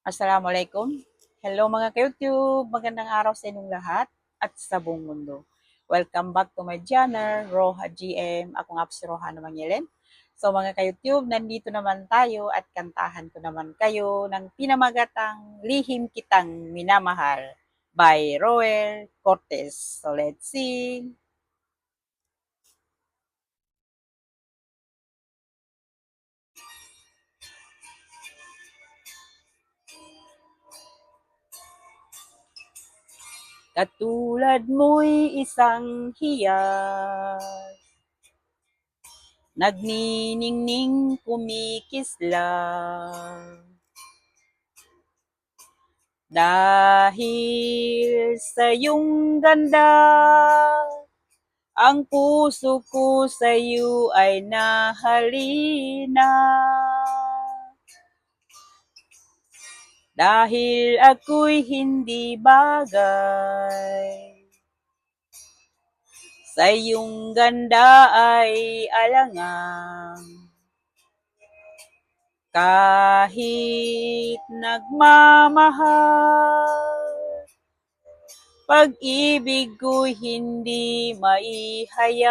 Assalamualaikum. Hello mga ka-YouTube. Magandang araw sa inyong lahat at sa buong mundo. Welcome back to my channel, Roha GM. Ako nga po si Roha Mangilin. So mga ka-YouTube, nandito naman tayo at kantahan ko naman kayo ng pinamagatang Lihim Kitang Minamahal by Roel Cortez. So let's sing. Katulad mo'y isang hiyas, nagniningning kumikislang. Dahil sa iyong ganda, ang puso ko sa iyo ay nahalina. Dahil ako'y hindi bagay, sa iyong ganda ay alangang. Kahit nagmamahal, pag-ibig ko'y hindi maihayag.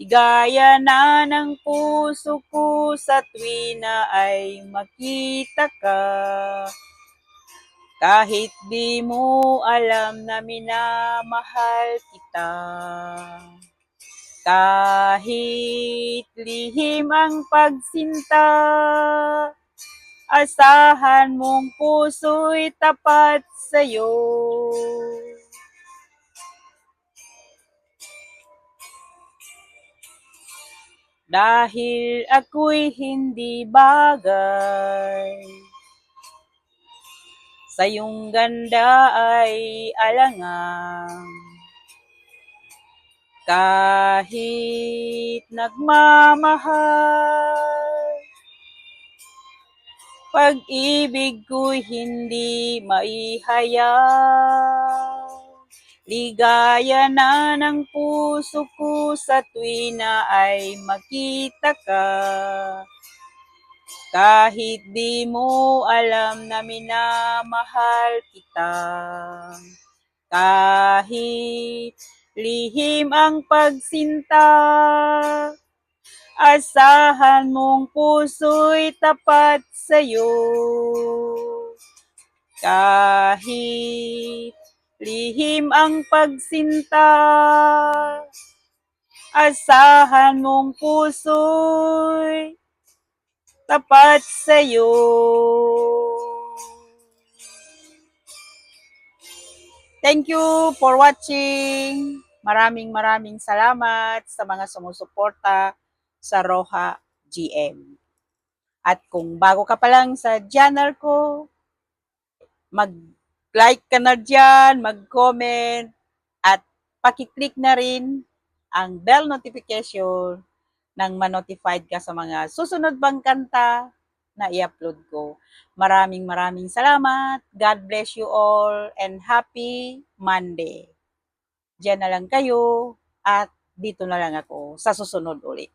Igaya na ng puso ko sa tuwina ay makita ka. Kahit di mo alam na minamahal kita. Kahit lihim ang pagsinta, asahan mong puso'y tapat sa'yo. Dahil ako'y hindi bagay, sa iyong ganda ay alangang. Kahit nagmamahal, pag-ibig ko'y hindi maihayag. Ligaya na ng puso ko sa tuwina ay makita ka. Kahit di mo alam na minamahal kita. Kahit lihim ang pagsinta, asahan mong puso'y tapat sa'yo. Kahit lihim ang pagsinta, asahan mong puso'y tapat sa'yo. Thank you for watching. Maraming salamat sa mga sumusuporta sa Roha GM. At kung bago ka pa lang sa channel ko, mag-like ka na dyan, mag-comment, at pakiclick na rin ang bell notification nang ma-notified ka sa mga susunod bang kanta na i-upload ko. Maraming salamat. God bless you all and happy Monday. Diyan na lang kayo at dito na lang ako sa susunod ulit.